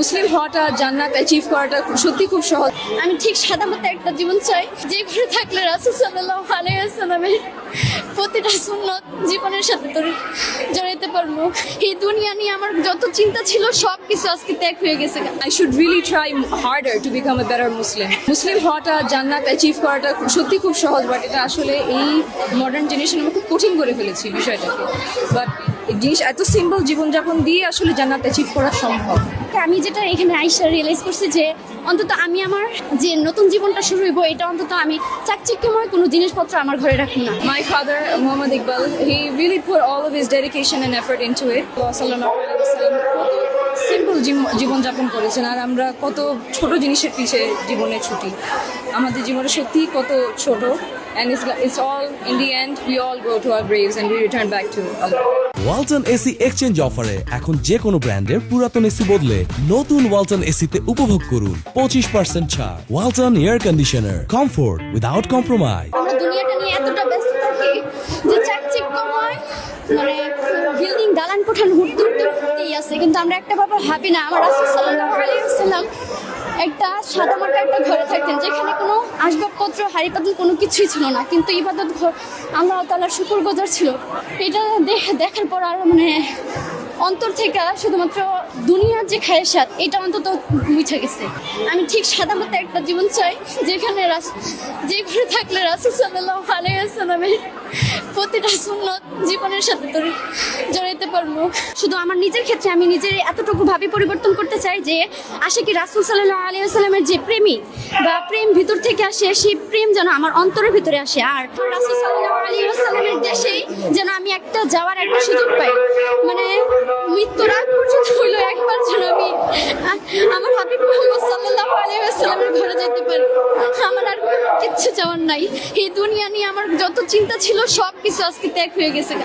মুসলিম হওয়াটা, জান্নাত অ্যাচিভ করাটা সত্যি খুব সহজ। আমি ঠিক সাদা মতো একটা জীবন চাই, যে ঘরে থাকলে রাসূল সাল্লাল্লাহু আলাইহি ওয়াসাল্লামের প্রতিটা সুন্নত জীবনের সাথে জড়াইতে পারবো। এই দুনিয়া নিয়ে আমার যত চিন্তা ছিল সব কিছু আজকে ত্যাগ হয়ে গেছে। I should really try harder to become a better Muslim. মুসলিম হওয়াটা, জান্নাত অ্যাচিভ করাটা সত্যি খুব সহজ, বাট এটা আসলে এই মডার্ন জেনারেশন আমরা খুব কঠিন করে ফেলেছি বিষয়টাকে। বাট জিনিস এত সিম্পল, জীবনযাপন দিয়ে আসলে জান্নাত অ্যাচিভ করা সম্ভব। আমি যেটা এখানে আইসা রিয়েলাইজ করছি যে অন্তত আমি আমার যে নতুন জীবনটা শুরু হইব, এটা অন্তত আমি চাকচিক্যময় কোনো জিনিসপত্র আমার ঘরে রাখবো না। My father, Muhammad Iqbal, he really put all of his dedication and effort into it. Simple জীবনযাপন করেছেন, আর আমরা কত ছোট জিনিসের পিছে জীবনে ছুটি। আমাদের জীবনে সত্যি কত ছোট, and it's all in the end we all go to our graves and we return back to Allah. Walton AC exchange অফারে এখন যে কোনো ব্র্যান্ডের পুরাতন এসি বদলে নতুন ওয়ালটন এসিতে উপভোগ করুন 25% ছাড়। Walton air conditioner, comfort without compromise. আমরা দুনিয়াটা নিয়ে এতটা ব্যস্ত থাকি যে চাকচিক্যময় মানে বিল্ডিং, দালান কোঠান ঘুরতেই আছে, কিন্তু আমরা একটা ব্যাপার ভাবি না। আমার রাসূল সাল্লাল্লাহু আলাইহি ওয়াসাল্লাম একটা সাদামাটা একটা ঘরে থাকতেন, যেখানে কোনো আসবাবপত্র, হাঁড়ি পাতিল কোনো কিছুই ছিল না, কিন্তু ইবাদত ঘর, আল্লাহ তাআলার শুকরগুজার ছিল। এটা দেখার পর আর মানে অন্তর থেকে শুধুমাত্র দুনিয়ার যে খায়েশাত, এটা অন্তত মুছে গেছে। আমি ঠিক সাদা মতো একটা জীবন চাই, যেখানে যে ঘরে থাকলে রাসূল সাল্লাল্লাহু আলাইহি ওয়াসাল্লামের প্রতিটা সুন্নত জীবনের সাথে জড়াইতে পারবো। শুধু আমার নিজের ক্ষেত্রে আমি নিজের এতটুকু ভাবে পরিবর্তন করতে চাই যে আশিকি রাসূল সাল্লাল্লাহু আলাইহি ওয়াসাল্লামের যে প্রেমী বা প্রেম ভিতর থেকে আসে, সেই প্রেম যেন আমার অন্তরের ভিতরে আসে। আর রাসূল সাল্লাল্লাহু আলাইহি ওয়াসাল্লামের দেশেই যেন আমি একটা যাওয়ার একটা সুযোগ পাই, মানে মৃত্যুর আগ পর্যন্ত হইলো একবার যেন আমি আমার হাবিব মুহাম্মদ সাল্লাল্লাহু আলাইহি ওয়াসাল্লামের ঘরে যেতে পারি। আমার আর কোনো কিচ্ছু চাওয়ার নাই। এই দুনিয়া নিয়ে আমার যত চিন্তা ছিল সব কিছু আজকে ত্যাগ হয়ে গেছে।